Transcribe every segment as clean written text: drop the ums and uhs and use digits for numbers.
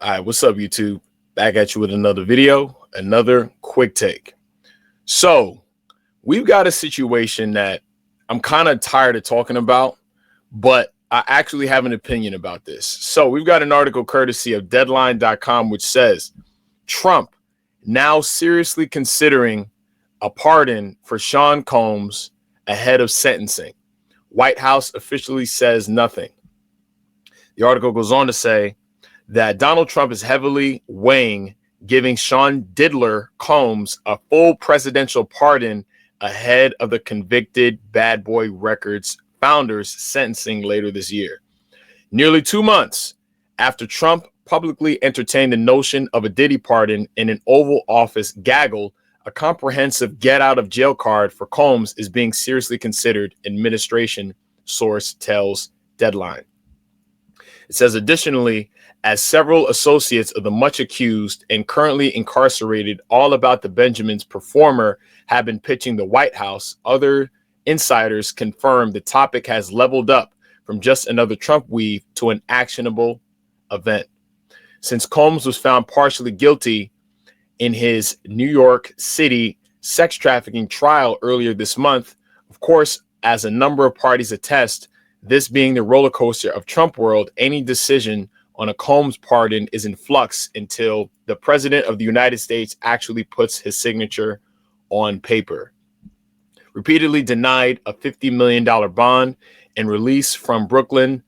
All right, what's up, YouTube? Back at you with another video, another quick take. So we've got a situation that I'm kind of tired of talking about, but I actually have an opinion about this. So we've got an article courtesy of deadline.com, which says Trump now seriously considering a pardon for Sean Combs ahead of sentencing. White House officially says nothing. The article goes on to say that Donald Trump is heavily weighing giving Sean Diddler Combs a full presidential pardon ahead of the convicted Bad Boy Records founder's sentencing later this year. Nearly 2 months after Trump publicly entertained the notion of a Diddy pardon in an Oval Office gaggle, a comprehensive get-out-of-jail card for Combs is being seriously considered, administration source tells Deadline. It says, additionally, as several associates of the much accused and currently incarcerated All About the Benjamins performer have been pitching the White House, other insiders confirm the topic has leveled up from just another Trump weave to an actionable event. Since Combs was found partially guilty in his New York City sex trafficking trial earlier this month, of course, as a number of parties attest, this being the roller coaster of Trump world, any decision on a Combs pardon is in flux until the president of the United States actually puts his signature on paper. Repeatedly denied a $50 million bond and release from Brooklyn's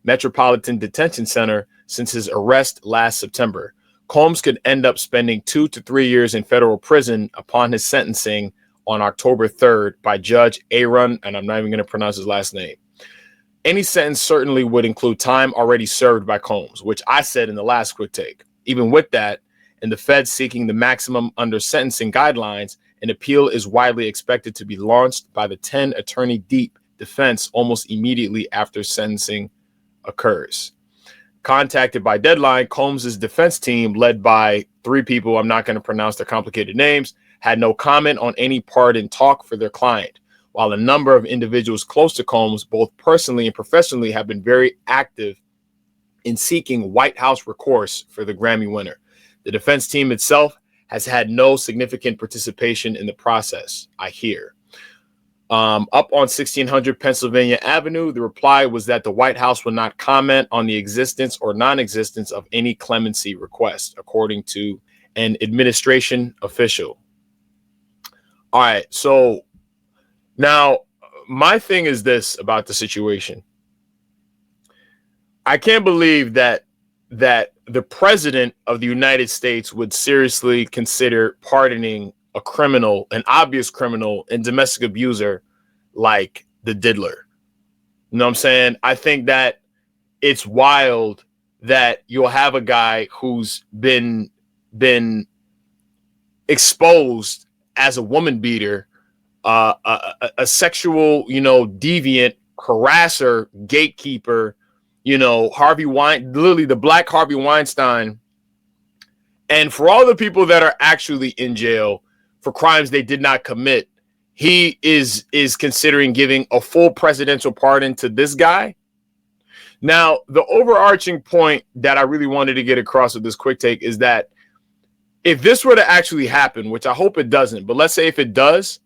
Metropolitan Detention Center since his arrest last September. Combs could end up spending 2 to 3 years in federal prison upon his sentencing on October 3rd by Judge Aaron, and I'm not even going to pronounce his last name. Any sentence certainly would include time already served by Combs, which I said in the last quick take. Even with that, and the Fed seeking the maximum under sentencing guidelines, an appeal is widely expected to be launched by the 10-attorney deep defense almost immediately after sentencing occurs. Contacted by Deadline, Combs' defense team, led by 3 people, I'm not going to pronounce their complicated names, had no comment on any pardon talk for their client, while a number of individuals close to Combs, both personally and professionally, have been very active in seeking White House recourse for the Grammy winner. The defense team itself has had no significant participation in the process, I hear. Up on 1600 Pennsylvania Avenue, the reply was that the White House will not comment on the existence or non-existence of any clemency request, according to an administration official. All right, so now my thing is this about the situation. I can't believe that the president of the United States would seriously consider pardoning a criminal, an obvious criminal and domestic abuser like the Diddler. You know what I'm saying? I think that it's wild that you'll have a guy who's been exposed as a woman beater, a sexual, deviant, harasser, gatekeeper, literally the Black Harvey Weinstein. And for all the people that are actually in jail for crimes they did not commit, he is considering giving a full presidential pardon to this guy. Now, the overarching point that I really wanted to get across with this quick take is that if this were to actually happen, which I hope it doesn't, but let's say if it does,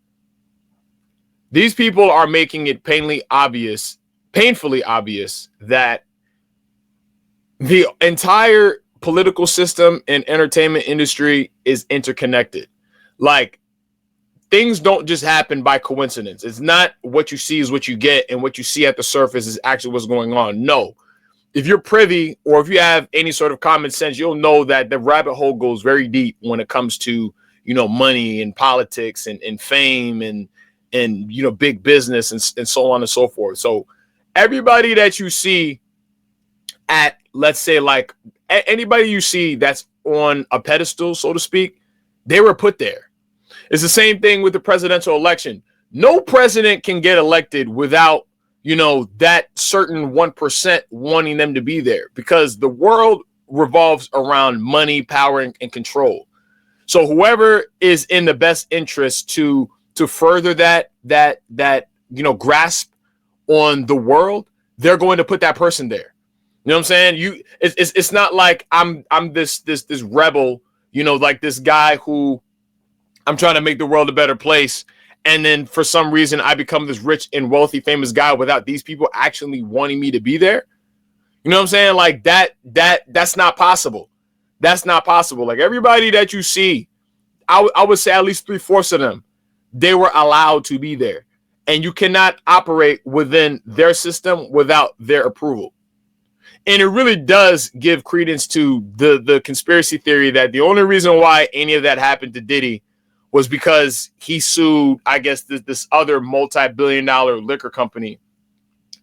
these people are making it painfully obvious that the entire political system and entertainment industry is interconnected. Like, things don't just happen by coincidence. It's not what you see is what you get, and what you see at the surface is actually what's going on. No. If you're privy, or if you have any sort of common sense, you'll know that the rabbit hole goes very deep when it comes to, money and politics and fame and big business and so on and so forth. So everybody that you see at, let's say, like anybody you see that's on a pedestal, so to speak, they were put there. It's the same thing with the presidential election. No president can get elected without, that certain 1% wanting them to be there, because the world revolves around money, power, and control. So whoever is in the best interest to further that grasp on the world, they're going to put that person there. You You know what I'm saying? It's not like I'm this rebel, you know, like this guy who I'm trying to make the world a better place. And then for some reason I become this rich and wealthy, famous guy without these people actually wanting me to be there. You know what I'm saying? Like that's not possible. That's not possible. Like everybody that you see, I would say at least 3/4 of them, they were allowed to be there. And you cannot operate within their system without their approval. And it really does give credence to the conspiracy theory that the only reason why any of that happened to Diddy was because he sued, I guess, this other multi-billion-dollar liquor company.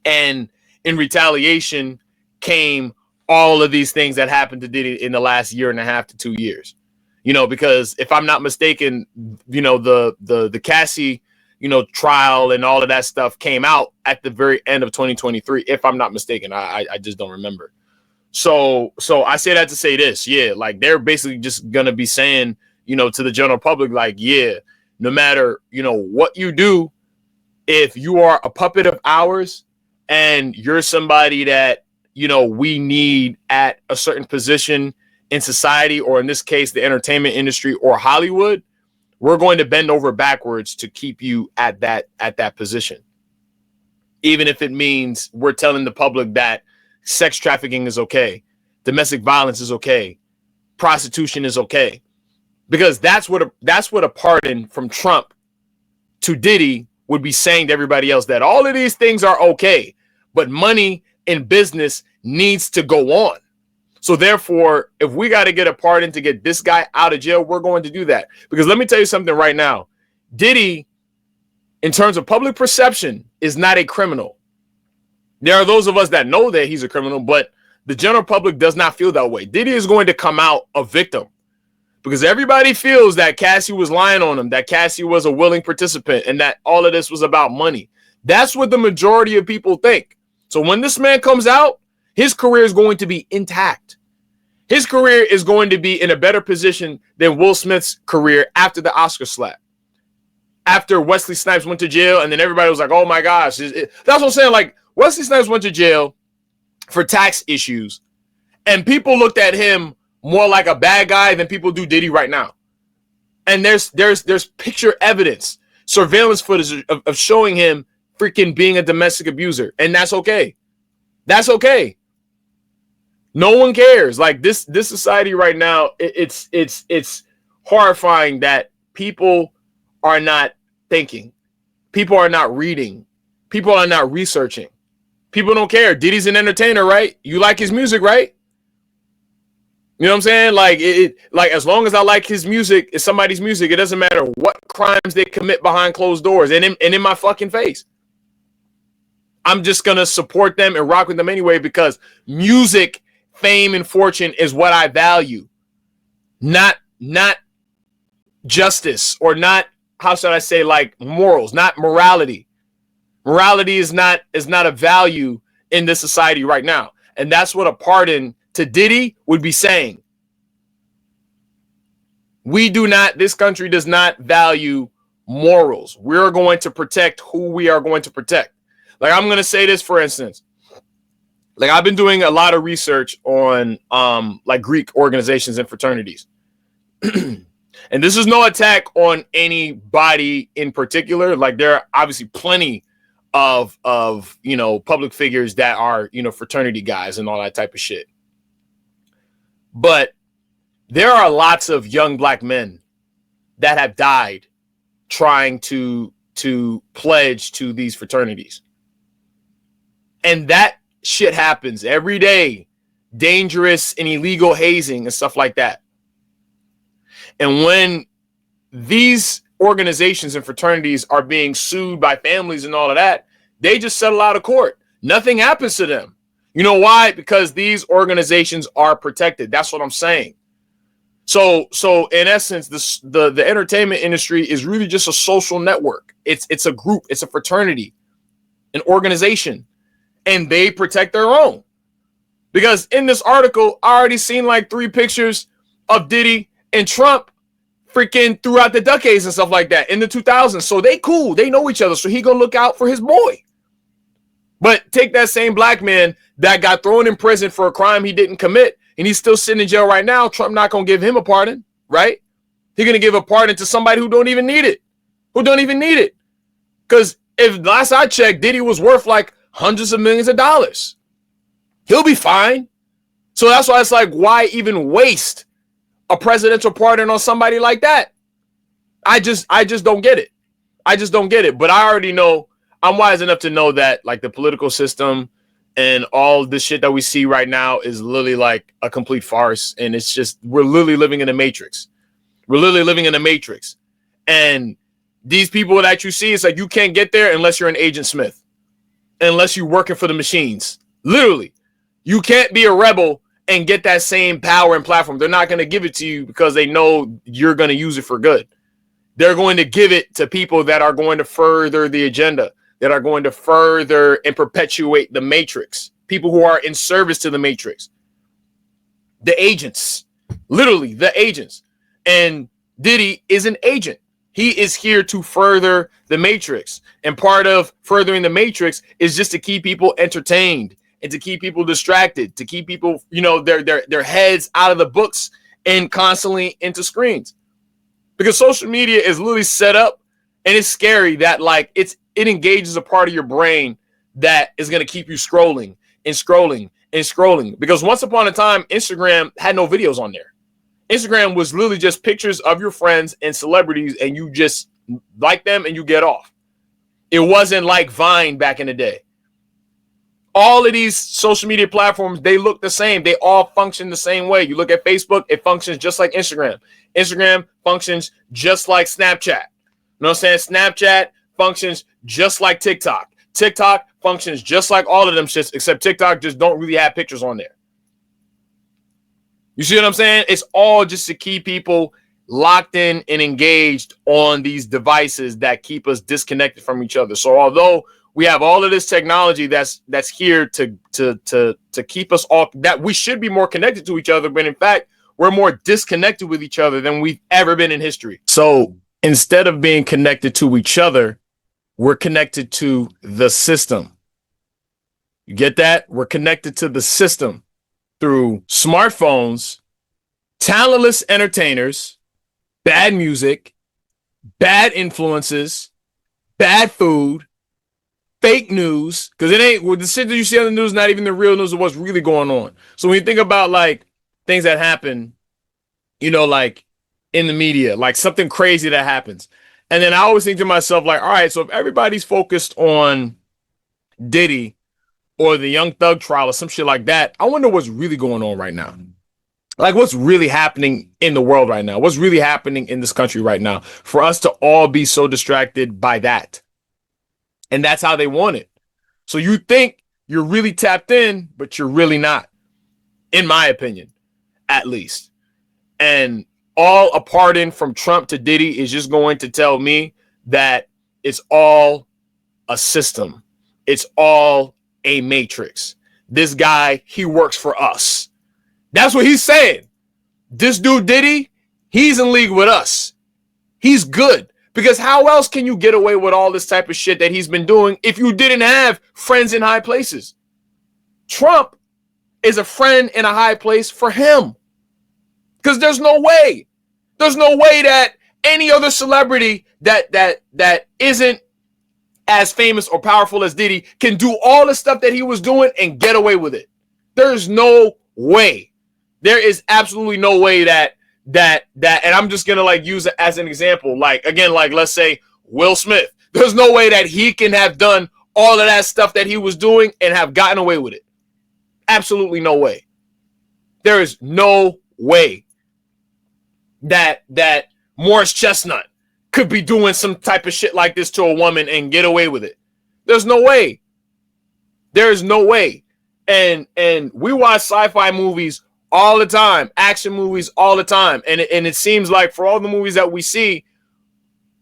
And in retaliation came all of these things that happened to Diddy in the last 1.5 to 2 years. You know, because if I'm not mistaken, you know, the Cassie, you know, trial and all of that stuff came out at the very end of 2023, if I'm not mistaken. I just don't remember. So I say that to say this. Yeah, like they're basically just gonna be saying, you know, to the general public, like, yeah, no matter, you know, what you do, if you are a puppet of ours and you're somebody that, you know, we need at a certain position in society, or in this case, the entertainment industry or Hollywood, we're going to bend over backwards to keep you at that position. Even if it means we're telling the public that sex trafficking is okay, domestic violence is okay, prostitution is okay. Because that's what a pardon from Trump to Diddy would be saying to everybody else, that all of these things are okay, but money in business needs to go on. So therefore, if we got to get a pardon to get this guy out of jail, we're going to do that. Because let me tell you something right now. Diddy, in terms of public perception, is not a criminal. There are those of us that know that he's a criminal, but the general public does not feel that way. Diddy is going to come out a victim because everybody feels that Cassie was lying on him, that Cassie was a willing participant, and that all of this was about money. That's what the majority of people think. So when this man comes out, his career is going to be intact. His career is going to be in a better position than Will Smith's career after the Oscar slap. After Wesley Snipes went to jail, and then everybody was like, oh my gosh. That's what I'm saying. Like, Wesley Snipes went to jail for tax issues, and people looked at him more like a bad guy than people do Diddy right now. And there's picture evidence, surveillance footage of showing him freaking being a domestic abuser. And that's okay. That's okay. No one cares. Like this society right now, it's horrifying that people are not thinking. People are not reading. People are not researching. People don't care. Diddy's an entertainer, right? You like his music, right? You know what I'm saying? Like like as long as I like his music, it's somebody's music. It doesn't matter what crimes they commit behind closed doors and in my fucking face. I'm just gonna support them and rock with them anyway because music, fame, and fortune is what I value. Not justice, or not, how should I say, like morals, not morality. Morality is not a value in this society right now. And that's what a pardon to Diddy would be saying. This country does not value morals. We're going to protect who we are going to protect. Like, I'm going to say this, for instance. Like, I've been doing a lot of research on like Greek organizations and fraternities. And this is no attack on anybody in particular. Like, there are obviously plenty of you know, public figures that are, you know, fraternity guys and all that type of shit. But there are lots of young black men that have died trying to pledge to these fraternities. And that shit happens every day. Dangerous and illegal hazing and stuff like that. And when these organizations and fraternities are being sued by families and all of that, they just settle out of court. Nothing happens to them. You know why? Because these organizations are protected. That's what I'm saying. So in essence, the entertainment industry is really just a social network. It's a group. It's a fraternity, an organization, and they protect their own. Because in this article, I already seen like 3 pictures of Diddy and Trump freaking throughout the decades and stuff like that in the 2000s. So they cool. They know each other. So he gonna look out for his boy. But take that same black man that got thrown in prison for a crime he didn't commit, and he's still sitting in jail right now. Trump not going to give him a pardon, right? He's going to give a pardon to somebody who don't even need it. Because if last I checked, Diddy was worth like hundreds of millions of dollars. He'll be fine. So that's why it's like, why even waste a presidential pardon on somebody like that? I just don't get it. But I already know, I'm wise enough to know that like the political system and all the shit that we see right now is literally like a complete farce. And it's just, we're literally living in a matrix. And these people that you see, it's like you can't get there unless you're an Agent Smith, unless you're working for the machines. Literally, you can't be a rebel and get that same power and platform. They're not going to give it to you because they know you're going to use it for good. They're going to give it to people that are going to further the agenda, that are going to further and perpetuate the matrix, people who are in service to the matrix. The agents, literally the agents. And Diddy is an agent. He is here to further the matrix. And part of furthering the matrix is just to keep people entertained and to keep people distracted, to keep people, you know, their heads out of the books and constantly into screens. Because social media is literally set up, and it's scary that like it engages a part of your brain that is going to keep you scrolling and scrolling and scrolling. Because once upon a time, Instagram had no videos on there. Instagram was literally just pictures of your friends and celebrities, and you just like them and you get off. It wasn't like Vine back in the day. All of these social media platforms, they look the same. They all function the same way. You look at Facebook, it functions just like Instagram. Instagram functions just like Snapchat. You know what I'm saying? Snapchat functions just like TikTok. TikTok functions just like all of them shits, except TikTok just don't really have pictures on there. You see what I'm saying? It's all just to keep people locked in and engaged on these devices that keep us disconnected from each other. So although we have all of this technology that's here to keep us all, that we should be more connected to each other, but in fact, we're more disconnected with each other than we've ever been in history. So instead of being connected to each other, we're connected to the system. You get that? We're connected to the system through smartphones, talentless entertainers, bad music, bad influences, bad food, fake news, because it ain't, well, the shit that you see on the news, not even the real news of what's really going on. So when you think about like things that happen, you know, like in the media, like something crazy that happens. And then I always think to myself, like, all right, so if everybody's focused on Diddy or the Young Thug trial or some shit like that, I wonder what's really going on right now. Like what's really happening in the world right now? What's really happening in this country right now for us to all be so distracted by that? And that's how they want it. So you think you're really tapped in, but you're really not, in my opinion, at least. And all a pardon from Trump to Diddy is just going to tell me that it's all a system. It's all a matrix. This guy, he works for us. That's what he's saying. This dude Diddy, he's in league with us. He's good. Because how else can you get away with all this type of shit that he's been doing if you didn't have friends in high places? Trump is a friend in a high place for him. Because there's no way that any other celebrity that isn't as famous or powerful as Diddy can do all the stuff that he was doing and get away with it. There's no way. There is absolutely no way that, and I'm just going to like use it as an example. Like, again, like let's say Will Smith. There's no way that he can have done all of that stuff that he was doing and have gotten away with it. Absolutely no way. There is no way that Morris Chestnut could be doing some type of shit like this to a woman and get away with it. There's no way. There is no way. And we watch sci-fi movies all the time, action movies all the time. And it seems like for all the movies that we see,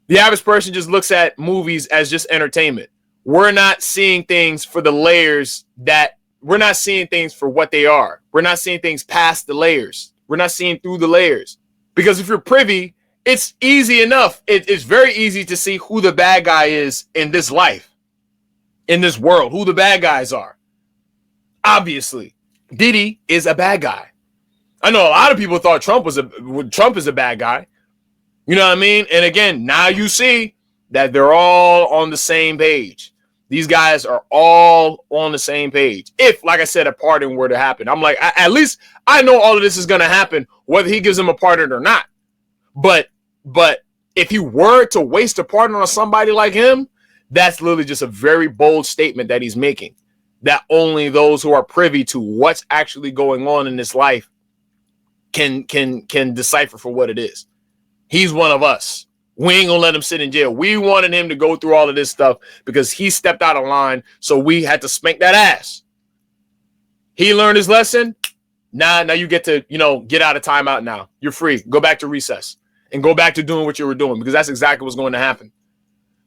the average person just looks at movies as just entertainment. We're not seeing things for the layers that we're not seeing things for what they are. We're not seeing things past the layers. We're not seeing through the layers. Because if you're privy, it's easy enough. It's very easy to see who the bad guy is in this life. in this world, who the bad guys are. Obviously, Diddy is a bad guy. I know a lot of people thought Trump is a bad guy. You know what I mean? And again, now you see that they're all on the same page. These guys are all on the same page. If, like I said, a pardon were to happen, I'm like, at least I know all of this is going to happen, whether he gives him a pardon or not. But if he were to waste a pardon on somebody like him, that's literally just a very bold statement that he's making, that only those who are privy to what's actually going on in this life can decipher for what it is. He's one of us. We ain't gonna let him sit in jail. We wanted him to go through all of this stuff because he stepped out of line, so we had to spank that ass. He learned his lesson. Now you get to, get out of timeout now. You're free. Go back to recess and go back to doing what you were doing, because that's exactly what's going to happen.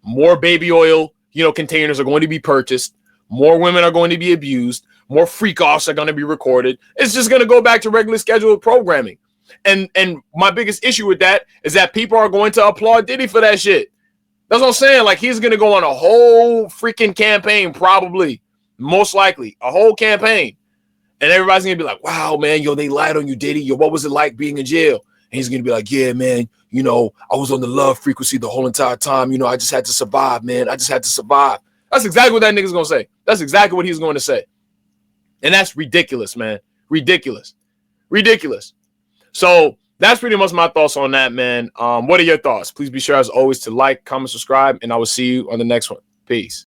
More baby oil, containers are going to be purchased. More women are going to be abused. More freak-offs are going to be recorded. It's just going to go back to regular scheduled programming. And my biggest issue with that is that people are going to applaud Diddy for that shit. That's what I'm saying. Like, he's going to go on a whole freaking campaign, probably, most likely, a whole campaign. And everybody's going to be like, wow, man, they lied on you, Diddy. What was it like being in jail? And he's going to be like, yeah, man, I was on the love frequency the whole entire time. I just had to survive, man. I just had to survive. That's exactly what that nigga's going to say. That's exactly what he's going to say. And that's ridiculous, man. Ridiculous. So that's pretty much my thoughts on that, man. What are your thoughts? Please be sure, as always, to like, comment, subscribe, and I will see you on the next one. Peace.